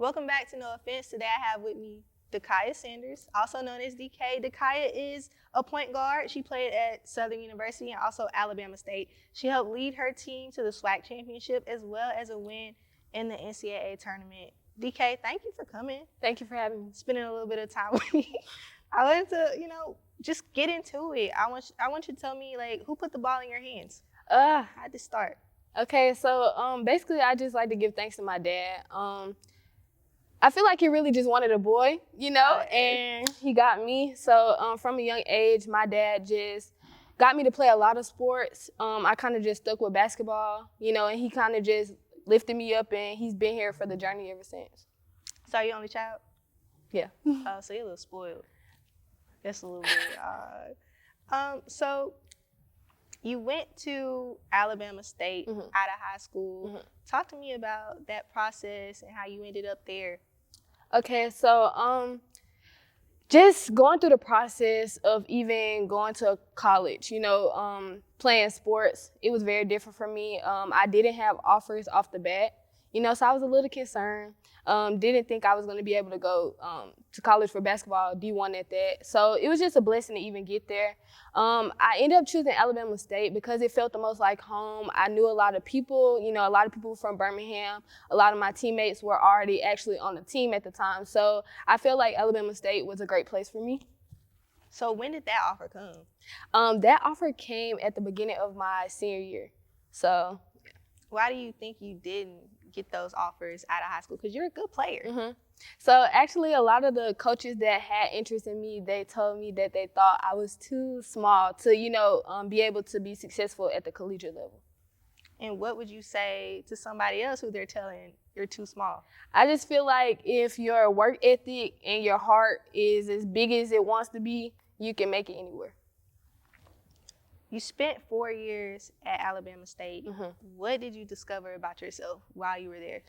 Welcome back to No Offense. Today I have with me Dakaya Sanders, also known as DK. Dakaya is a point guard. She played at Southern University and also Alabama State. She helped lead her team to the SWAC championship as well as a win in the NCAA Tournament. DK, thank you for coming. Thank you for having me. Spending a little bit of time with me. I wanted to, just get into it. I want you to tell me, who put the ball in your hands? How'd this start? Okay, so basically I just like to give thanks to my dad. I feel like he really just wanted a boy, and he got me. So from a young age, my dad just got me to play a lot of sports. I kind of just stuck with basketball, and he kind of just lifted me up, and he's been here for the journey ever since. So you're only child? Yeah. Oh, so you're a little spoiled. That's a little bit odd. So you went to Alabama State out of high school. Talk to me about that process and how you ended up there. Okay, so just going through the process of even going to college, playing sports, it was very different for me. I didn't have offers off the bat, so I was a little concerned. Didn't think I was going to be able to go to college for basketball, D1 at that. So it was just a blessing to even get there. I ended up choosing Alabama State because it felt the most like home. I knew a lot of people, a lot of people from Birmingham. A lot of my teammates were already actually on the team at the time. So I felt like Alabama State was a great place for me. So when did that offer come? That offer came at the beginning of my senior year. So why do you think you didn't get those offers out of high school? Because you're a good player. So actually, a lot of the coaches that had interest in me, they told me that they thought I was too small to, be able to be successful at the collegiate level. And what would you say to somebody else who they're telling you're too small? I just feel like if your work ethic and your heart is as big as it wants to be, you can make it anywhere. You spent 4 years at Alabama State. What did you discover about yourself while you were there?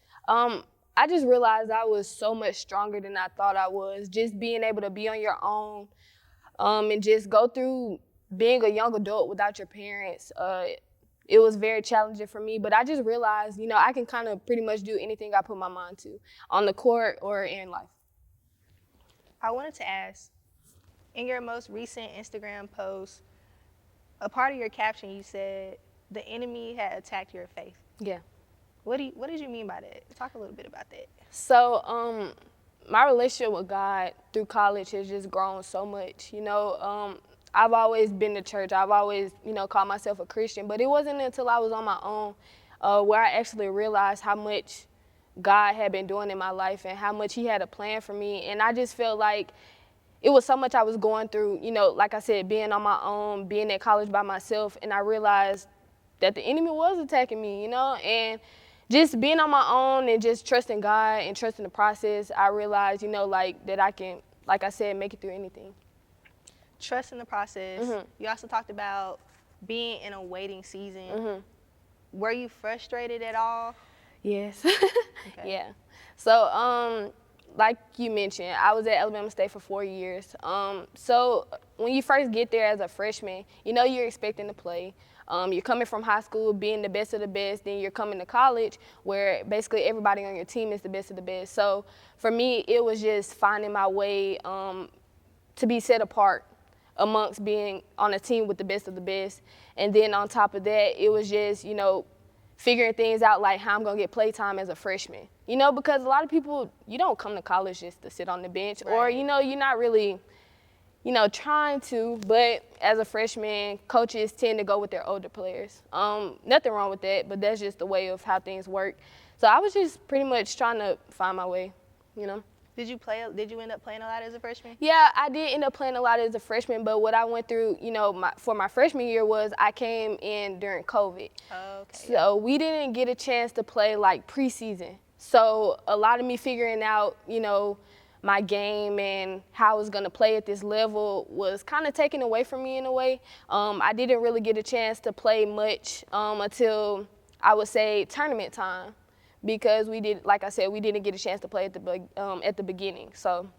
I just realized I was so much stronger than I thought I was. Just being able to be on your own and just go through being a young adult without your parents. It was very challenging for me, but I just realized, I can kind of pretty much do anything I put my mind to on the court or in life. I wanted to ask, in your most recent Instagram post, a part of your caption, you said the enemy had attacked your faith. Yeah. What did you mean by that? Talk a little bit about that. So my relationship with God through college has just grown so much. I've always been to church. I've always, called myself a Christian. But it wasn't until I was on my own where I actually realized how much God had been doing in my life and how much he had a plan for me. And I just felt like it was so much I was going through, like I said, being on my own, being at college by myself, and I realized that the enemy was attacking me, and just being on my own and just trusting God and trusting the process, I realized, that I can, like I said, make it through anything. Trust in the process. You also talked about being in a waiting season. Were you frustrated at all? Yes. Okay. Yeah. So, like you mentioned, I was at Alabama State for 4 years. So when you first get there as a freshman, you're expecting to play. You're coming from high school, being the best of the best, then you're coming to college where basically everybody on your team is the best of the best. So for me, it was just finding my way to be set apart amongst being on a team with the best of the best. And then on top of that, it was just, figuring things out like how I'm going to get playtime as a freshman. Because a lot of people, you don't come to college just to sit on the bench. Right. Or, you're not really, trying to. But as a freshman, coaches tend to go with their older players. Nothing wrong with that, but that's just the way of how things work. So I was just pretty much trying to find my way, Did you end up playing a lot as a freshman? Yeah, I did end up playing a lot as a freshman, but what I went through, for my freshman year was I came in during COVID. Oh, okay. So we didn't get a chance to play like preseason. So a lot of me figuring out, my game and how I was going to play at this level was kind of taken away from me in a way. I didn't really get a chance to play much until, I would say, tournament time. Because we didn't get a chance to play at the beginning. So,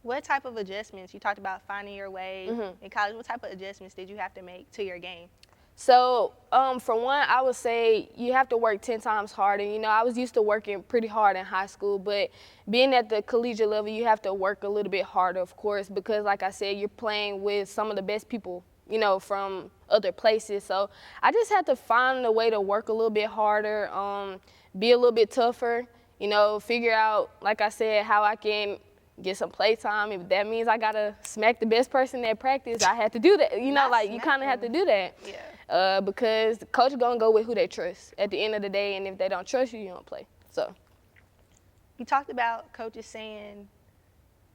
what type of adjustments, you talked about finding your way in college, what type of adjustments did you have to make to your game? So, for one, I would say you have to work 10 times harder. You know, I was used to working pretty hard in high school, but being at the collegiate level, you have to work a little bit harder, of course, because like I said, you're playing with some of the best people, you know, from other places. So I just had to find a way to work a little bit harder, be a little bit tougher, you know, figure out, like I said, how I can get some play time. If that means I gotta smack the best person at practice, I had to do that. You know, Not like you kind of have to do that. Yeah. Because the coach gonna go with who they trust at the end of the day, and if they don't trust you, you don't play. So You talked about coaches saying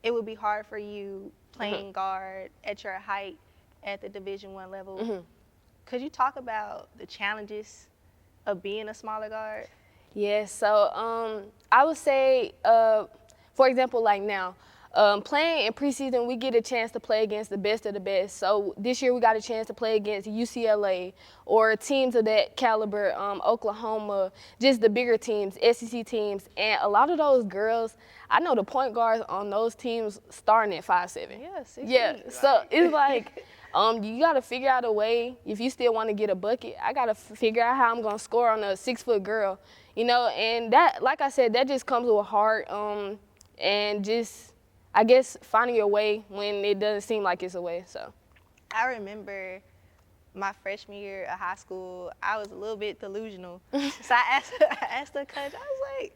it would be hard for you playing guard at your height at the Division I level. Could you talk about the challenges of being a smaller guard? yeah, so I would say, for example, like now, playing in preseason, we get a chance to play against the best of the best. So this year we got a chance to play against UCLA or teams of that caliber, Oklahoma, just the bigger teams, SEC teams. And a lot of those girls, I know the point guards on those teams starting at 5'7". Yeah, 6 Yeah, feet, so like. it's like you got to figure out a way. If you still want to get a bucket, I got to figure out how I'm going to score on a 6-foot girl, you know, and that, like I said, that just comes with heart and just, I guess, finding your way when it doesn't seem like it's a way. So I remember my freshman year of high school, I was a little bit delusional. So I asked the coach, I was like,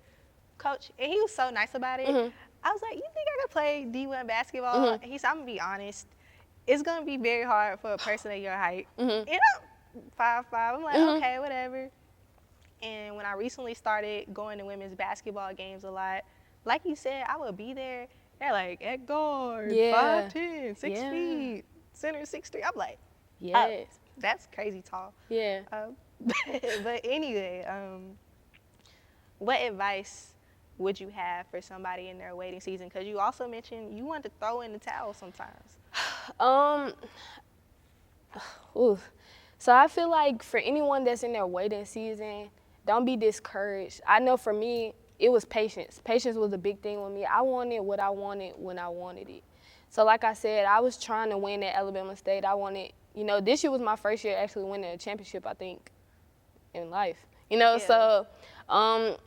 Coach, and he was so nice about it. I was like, you think I could play D1 basketball? And he said, I'm going to be honest, it's going to be very hard for a person at your height. And I'm 5'5". I'm like, okay, whatever. And when I recently started going to women's basketball games a lot, like you said, I would be there. They're like, at guard, Yeah. 5'10", 6 Yeah. feet, center 6'3". I'm like, yes, that's crazy tall. yeah. But anyway, what advice would you have for somebody in their waiting season? Because you also mentioned you want to throw in the towel sometimes. Ooh. So I feel like for anyone that's in their waiting season, don't be discouraged. I know for me, it was patience. Patience was a big thing with me. I wanted what I wanted when I wanted it. So like I said, I was trying to win at Alabama State. I wanted, you know, this year was my first year actually winning a championship, I think, in life. You know, so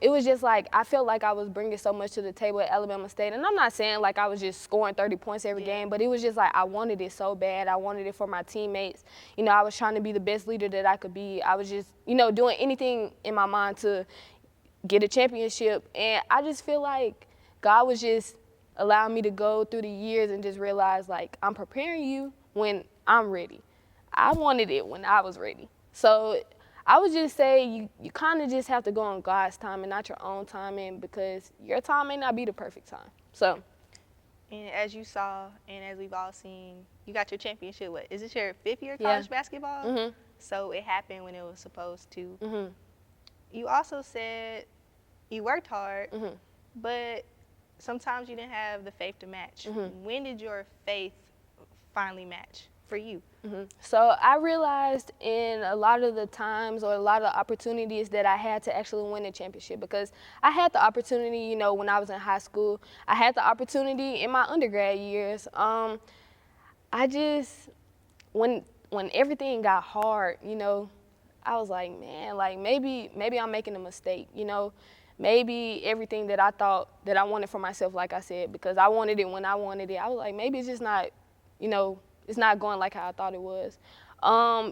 it was just like I felt like I was bringing so much to the table at Alabama State. And I'm not saying like I was just scoring 30 points every game, but it was just like I wanted it so bad. I wanted it for my teammates. You know, I was trying to be the best leader that I could be. I was just, you know, doing anything in my mind to get a championship. And I just feel like God was just allowing me to go through the years and just realize like I'm preparing you when I'm ready. I wanted it when I was ready. So I would just say you kind of just have to go on God's time and not your own timing, because your time may not be the perfect time. So, and as you saw and as we've all seen, you got your championship. What is this, your 5th year of college basketball? So it happened when it was supposed to. You also said you worked hard, but sometimes you didn't have the faith to match. When did your faith finally match for you? So I realized in a lot of the times or a lot of opportunities that I had to actually win a championship, because I had the opportunity, you know, when I was in high school. I had the opportunity in my undergrad years. I just, when everything got hard, you know, I was like, man, like maybe I'm making a mistake, you know. Maybe everything that I thought that I wanted for myself, like I said, because I wanted it when I wanted it, I was like, maybe it's just not, you know, it's not going like how I thought it was.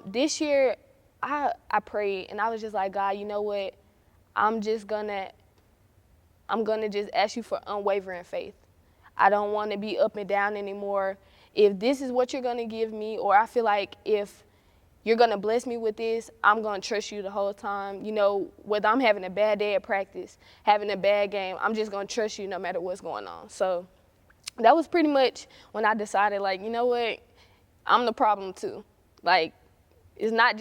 This year, I prayed and I was just like, God, you know what? I'm gonna just ask you for unwavering faith. I don't want to be up and down anymore. If this is what you're gonna give me, or I feel like if you're gonna bless me with this, I'm gonna trust you the whole time. You know, whether I'm having a bad day at practice, having a bad game, I'm just gonna trust you no matter what's going on. So that was pretty much when I decided, like, you know what? I'm the problem too. Like, it's not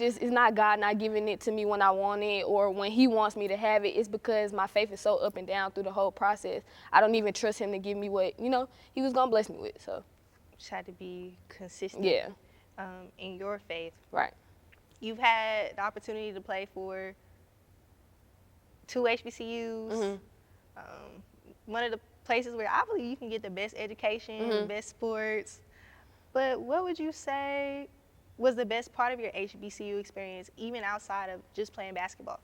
God not giving it to me when I want it or when he wants me to have it. It's because my faith is so up and down through the whole process. I don't even trust him to give me what, you know, he was gonna bless me with. So Just had to be consistent. yeah. In your faith. Right. You've had the opportunity to play for 2 HBCUs. One of the places where I believe you can get the best education, best sports. But what would you say was the best part of your HBCU experience, even outside of just playing basketball?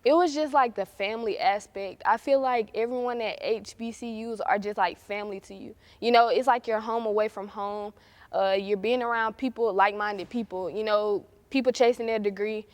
It was just like the family aspect. I feel like everyone at HBCUs are just like family to you. You know, it's like you're home away from home. You're being around people, like-minded people, you know, people chasing their degree,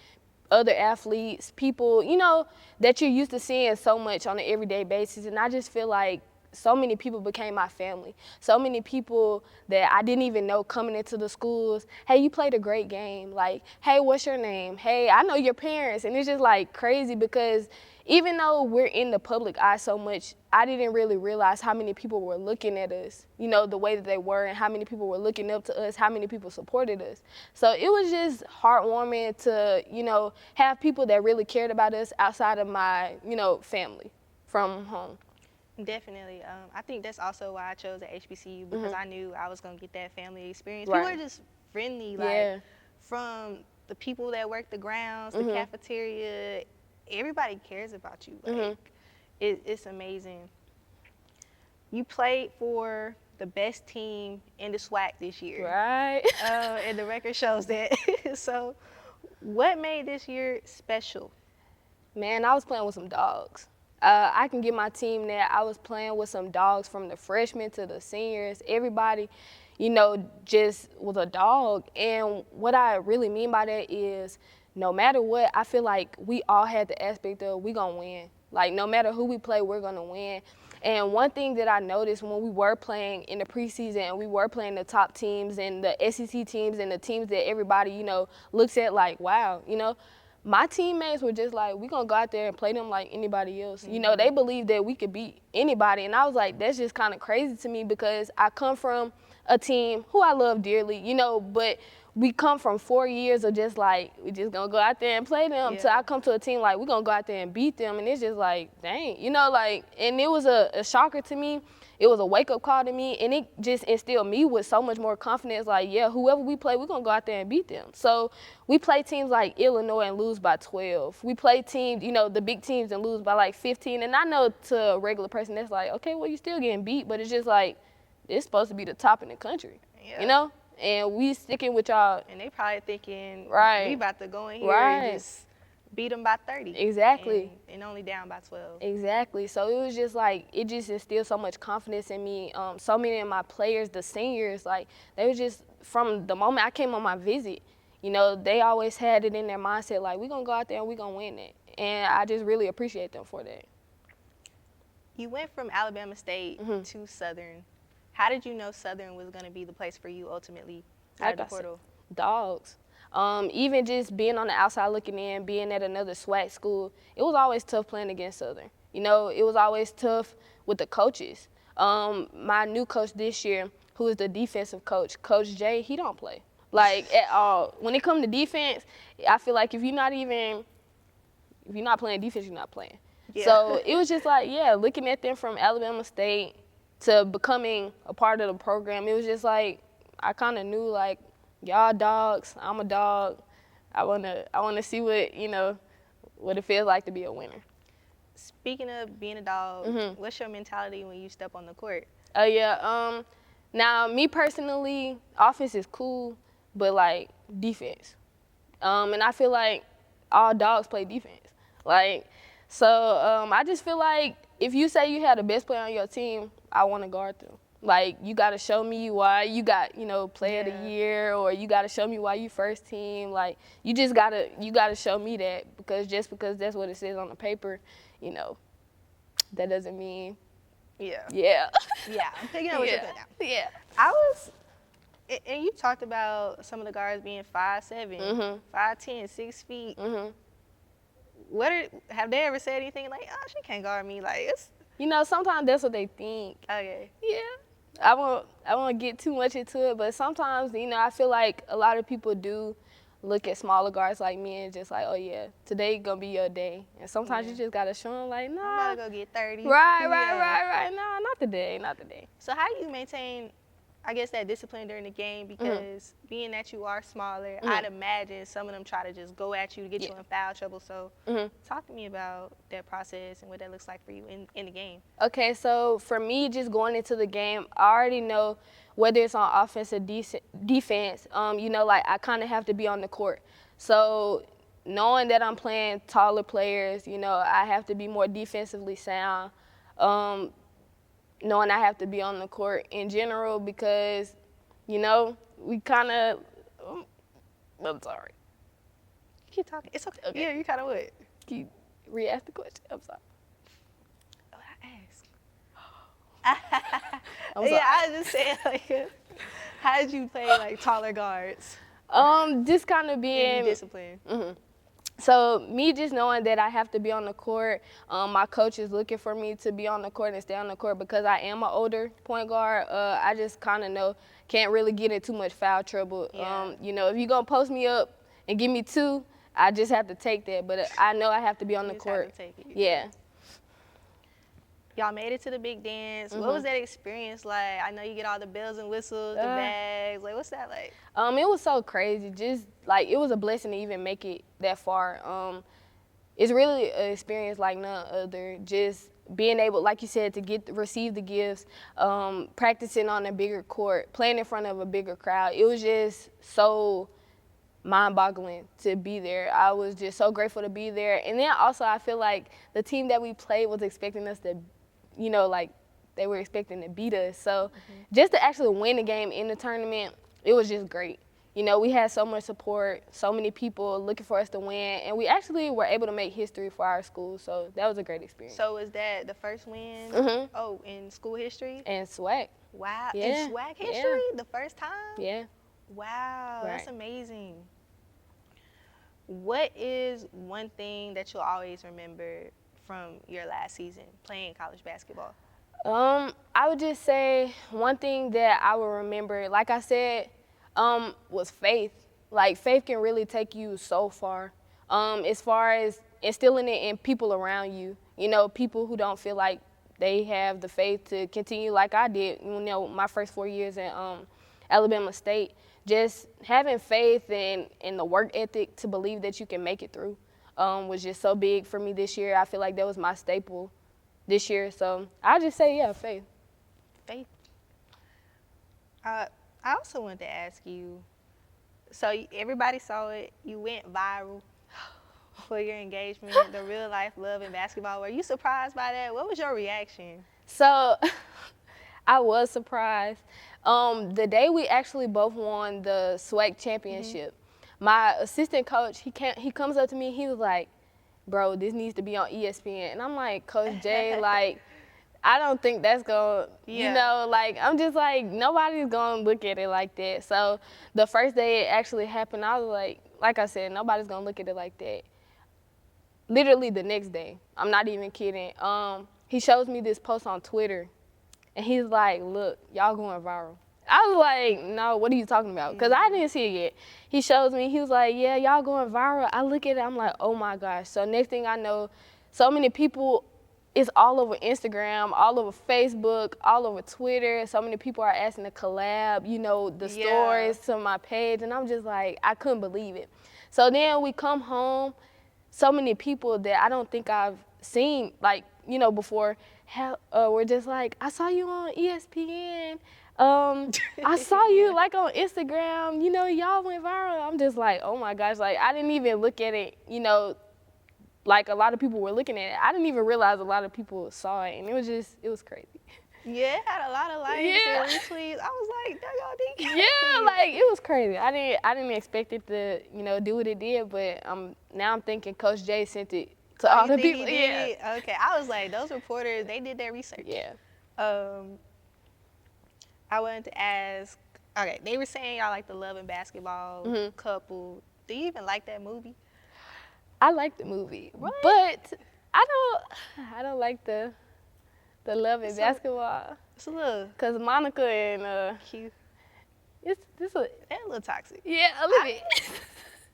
other athletes, people, you know, that you're used to seeing so much on an everyday basis. And I just feel like so many people became my family. So many people that I didn't even know coming into the schools. Hey, you played a great game. Like, hey, what's your name? Hey, I know your parents. And it's just like crazy because even though we're in the public eye so much, I didn't really realize how many people were looking at us, you know, the way that they were, and how many people were looking up to us, how many people supported us. So it was just heartwarming to, you know, have people that really cared about us outside of my, you know, family from home. Definitely. I think that's also why I chose the HBCU, because I knew I was going to get that family experience. Right. People are just friendly, like Yeah. from the people that work the grounds, the cafeteria, everybody cares about you. Like, it's amazing. You played for the best team in the SWAC this year. Right. And the record shows that. So what made this year special? Man, I was playing with some dogs. I can give my team that. I was playing with some dogs from the freshmen to the seniors. Everybody, you know, just was a dog. And what I really mean by that is no matter what, I feel like we all had the aspect of we gonna win. Like no matter who we play, we're gonna win. And one thing that I noticed when we were playing in the preseason and we were playing the top teams and the SEC teams and the teams that everybody, you know, looks at like, wow, you know, my teammates were just like, we're going to go out there and play them like anybody else. You know, they believed that we could beat anybody. And I was like, that's just kind of crazy to me because I come from a team who I love dearly, you know, but we come from 4 years of just like, we just going to go out there and play them. So I come to a team like, we're going to go out there and beat them. And it's just like, dang, you know, like, and it was a shocker to me. It was a wake-up call to me, and it just instilled me with so much more confidence, like, yeah, whoever we play, we're going to go out there and beat them. So we play teams like Illinois and lose by 12. We play teams, you know, the big teams and lose by like 15. And I know to a regular person that's like, okay, well, you're still getting beat, but it's just like, it's supposed to be the top in the country, you know? And we sticking with y'all. And they probably thinking, we about to go in here and just beat them by 30. Exactly. And only down by 12. Exactly. So it was just like, it just instilled so much confidence in me. So many of my players, the seniors, like, they were just, from the moment I came on my visit, you know, they always had it in their mindset, like, we're going to go out there and we're going to win it. And I just really appreciate them for that. You went from Alabama State to Southern. How did you know Southern was going to be the place for you ultimately out of the portal? Dogs. Even just being on the outside looking in, being at another SWAC school, it was always tough playing against Southern. You know, it was always tough with the coaches. My new coach this year, who is the defensive coach, Coach Jay, he don't play, like, at all. When it comes to defense, I feel like if you're not playing defense, you're not playing. Yeah. So it was just like, yeah, looking at them from Alabama State to becoming a part of the program, it was just like, I kind of knew, like, y'all dogs, I'm a dog. I wanna see what, you know, what it feels like to be a winner. Speaking of being a dog, what's your mentality when you step on the court? Now, me personally, offense is cool, but, like, defense. And I feel like all dogs play defense. Like, so I just feel like if you say you had the best player on your team, I want to guard them. Like, you got to show me why you got, you know, player of the year, or you got to show me why you first team. Like, you got to show me that, because just because that's what it says on the paper, you know, that doesn't mean. Yeah, I'm picking up what you're putting down. Yeah. And you talked about some of the guards being 5'7", 5'10", 6 feet. Have they ever said anything like, oh, she can't guard me? Like, it's. You know, sometimes that's what they think. Okay. Yeah. I won't get too much into it, but sometimes, you know, I feel like a lot of people do look at smaller guards like me and just like, oh yeah, today gonna be your day. And sometimes you just gotta show them like, nah. I'm about to go get 30. Right. Nah, not today. So how do you maintain I guess, that discipline during the game because being that you are smaller, I'd imagine some of them try to just go at you to get you in foul trouble. So talk to me about that process and what that looks like for you in the game. Okay, so for me, just going into the game, I already know whether it's on offense or defense, you know, like I kind of have to be on the court. So knowing that I'm playing taller players, you know, I have to be more defensively sound. Knowing I have to be on the court in general because, you know, we kind of, I'm sorry. Keep talking. It's okay. Yeah, you kind of would. Can you re-ask the question? I'm sorry. Oh, I asked. I'm sorry. Yeah, I was just saying, like, how did you play, like, taller guards? Just kind of being disciplined. So me just knowing that I have to be on the court, my coach is looking for me to be on the court and stay on the court because I am an older point guard. I just kind of know can't really get in too much foul trouble. Yeah. You know, if you're going to post me up and give me 2, I just have to take that. But I know I have to be on the court. Have to take it. Yeah. Y'all made it to the big dance. What was that experience like? I know you get all the bells and whistles, the bags. Like, what's that like? It was so crazy. Just like it was a blessing to even make it that far. It's really an experience like none other. Just being able, like you said, to receive the gifts, practicing on a bigger court, playing in front of a bigger crowd. It was just so mind-boggling to be there. I was just so grateful to be there. And then also I feel like the team that we played was expecting us to, you know, like they were expecting to beat us. So just to actually win the game in the tournament, it was just great. You know, we had so much support, so many people looking for us to win, and we actually were able to make history for our school. So that was a great experience. So was that the first win? Oh, in school history? And SWAC. Wow. Yeah. In SWAC history? The first time? Yeah. Wow, Right. that's amazing. What is one thing that you'll always remember from your last season playing college basketball? I would just say one thing that I will remember, like I said, was faith. Like faith can really take you so far. As far as instilling it in people around you, you know, people who don't feel like they have the faith to continue like I did, you know, my first 4 years at Alabama State. Just having faith and the work ethic to believe that you can make it through was just so big for me this year. I feel like that was my staple this year. So I'll just say, yeah, faith. Faith. I also wanted to ask you, so everybody saw it. You went viral for your engagement, the real life love in basketball. Were you surprised by that? What was your reaction? So I was surprised. The day we actually both won the SWAC championship, my assistant coach, he comes up to me, he was like, bro, this needs to be on ESPN. And I'm like, Coach Jay, like, I don't think that's going to, you know, like, I'm just like, nobody's going to look at it like that. So the first day it actually happened, I was like I said, nobody's going to look at it like that. Literally the next day, I'm not even kidding, he shows me this post on Twitter. And he's like, look, y'all going viral. I was like, no, what are you talking about? Because I didn't see it yet. He shows me, he was like, yeah, y'all going viral. I look at it, I'm like, oh my gosh. So next thing I know, so many people, it's all over Instagram, all over Facebook, all over Twitter. So many people are asking to collab, you know, the stories to my page. And I'm just like, I couldn't believe it. So then we come home, so many people that I don't think I've seen, like, you know, before, were just like, I saw you on ESPN. I saw you like on Instagram, you know, y'all went viral. I'm just like, oh my gosh, like I didn't even look at it, you know, like a lot of people were looking at it. I didn't even realize a lot of people saw it, and it was crazy. Yeah, it had a lot of likes and retweets. I was like, y'all DK. Yeah, like it was crazy. I didn't expect it to, you know, do what it did, but now I'm thinking Coach Jay sent it to all the people. Yeah. Okay, I was like, those reporters, they did their research. Yeah. I wanted to ask, okay, they were saying y'all like the Love and Basketball couple. Do you even like that movie? I like the movie, What? but I don't like the Love and Basketball. It's a little Cause Monica and cute. they're They're a little toxic. yeah, a little bit.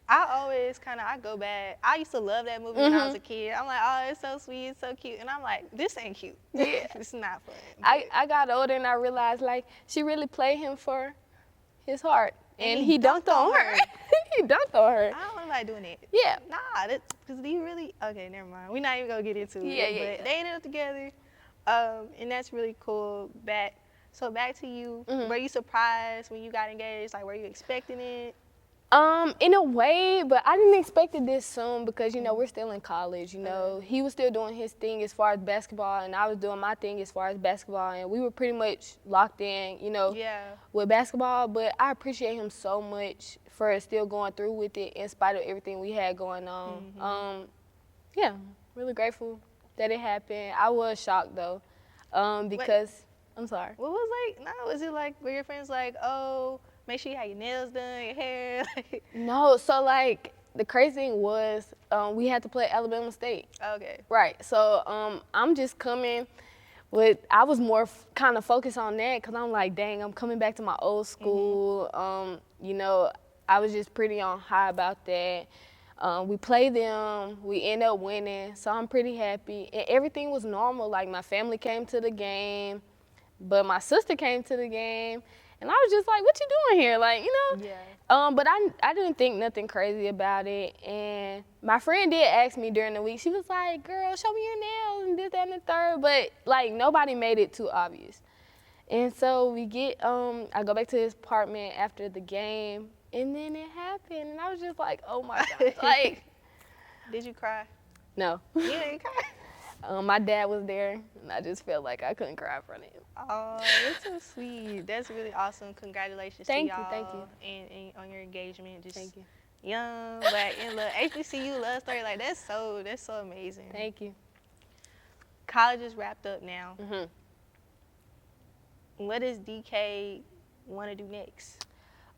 I always I go back. I used to love that movie when I was a kid. I'm like, oh, it's so sweet, it's so cute. And I'm like, this ain't cute. Yeah. It's not fun. I got older and I realized, like, she really played him for his heart. And he dunked on her. He dunked on her. I don't want anybody doing it. Yeah. Nah, that's because he really, okay, never mind. We're not even going to get into Yeah, it. But they ended up together. And that's really cool. So back to you. Were you surprised when you got engaged? Like, were you expecting it? In a way, but I didn't expect it this soon because, you know, we're still in college, you know. He was still doing his thing as far as basketball, and I was doing my thing as far as basketball, and we were pretty much locked in, you know, with basketball. But I appreciate him so much for still going through with it in spite of everything we had going on. Yeah, really grateful that it happened. I was shocked, though, because, I'm sorry. What was was it like, were your friends like, oh, make sure you have your nails done, your hair? No, so like the crazy thing was we had to play Alabama State. Okay. Right. So I'm just coming with, I was more kind of focused on that because I'm like, dang, I'm coming back to my old school. You know, I was just pretty on high about that. We played them, we ended up winning, so I'm pretty happy. And everything was normal. Like, my family came to the game, but my sister came to the game. And I was just like, what you doing here? Like, you know? Yeah. But I didn't think nothing crazy about it. And my friend did ask me during the week. She was like, girl, show me your nails and this, that, and the third. But, like, nobody made it too obvious. And so we get, I go back to his apartment after the game. And then it happened. And I was just like, oh, my God. Like. Did you cry? No. You didn't cry? My dad was there, and I just felt like I couldn't cry in front of him. Oh, that's so sweet. That's really awesome. Congratulations to y'all. Thank you. And on your engagement. Just thank you. Young, black, and love. HBCU love story. Like, that's so amazing. Thank you. College is wrapped up now. What does DK want to do next?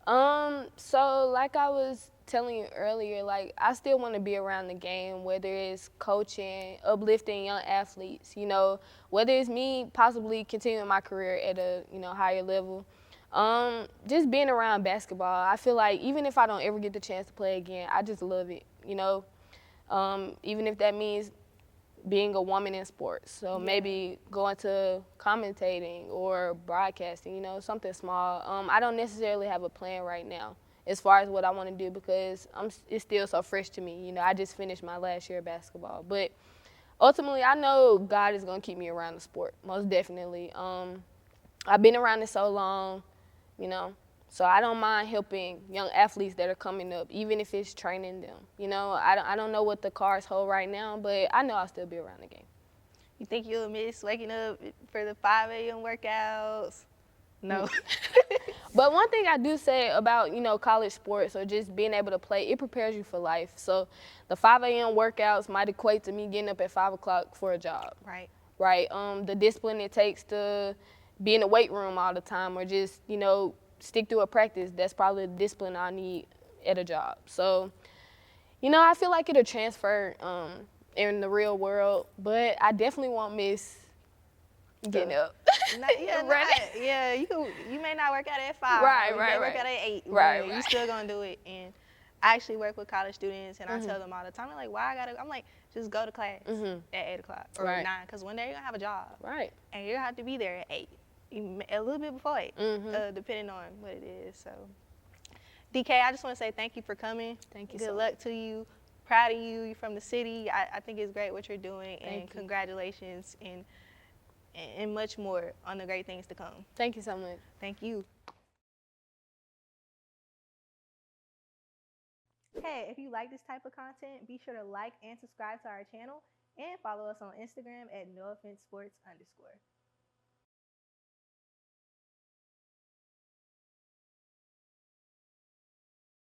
So like I was telling you earlier, like, I still want to be around the game, whether it's coaching, uplifting young athletes, you know, whether it's me possibly continuing my career at a, you know, higher level. Just being around basketball, I feel like even if I don't ever get the chance to play again, I just love it, you know. Even if that means being a woman in sports. So maybe going to commentating or broadcasting, you know, something small. I don't necessarily have a plan right now as far as what I want to do because it's still so fresh to me. You know, I just finished my last year of basketball. But ultimately, I know God is going to keep me around the sport, most definitely. I've been around it so long, you know, so I don't mind helping young athletes that are coming up, even if it's training them. You know, I don't know what the cards hold right now, but I know I'll still be around the game. You think you'll miss waking up for the 5 a.m. workouts? No. But one thing I do say about, you know, college sports or just being able to play, it prepares you for life. So the 5 a.m. workouts might equate to me getting up at 5 o'clock for a job. Right. Right. The discipline it takes to be in the weight room all the time or just, you know, stick to a practice, that's probably the discipline I need at a job. So, you know, I feel like it'll transfer in the real world, but I definitely won't miss getting up. You may not work out at 5. Right. You may work out at 8. Right. You still gonna do it. And I actually work with college students, and I tell them all the time, they're like, why I gotta? I'm like, just go to class at 8 o'clock or 9, because one day you're gonna have a job. Right. And you're gonna have to be there at 8. A little bit before 8, depending on what it is. So, DK, I just want to say thank you for coming. Thank you. Good luck to you. Proud of you. You're from the city. I think it's great what you're doing, and congratulations and much more on the great things to come. Thank you so much. Thank you. Hey, if you like this type of content, be sure to like and subscribe to our channel and follow us on Instagram at NoOffenseSports_.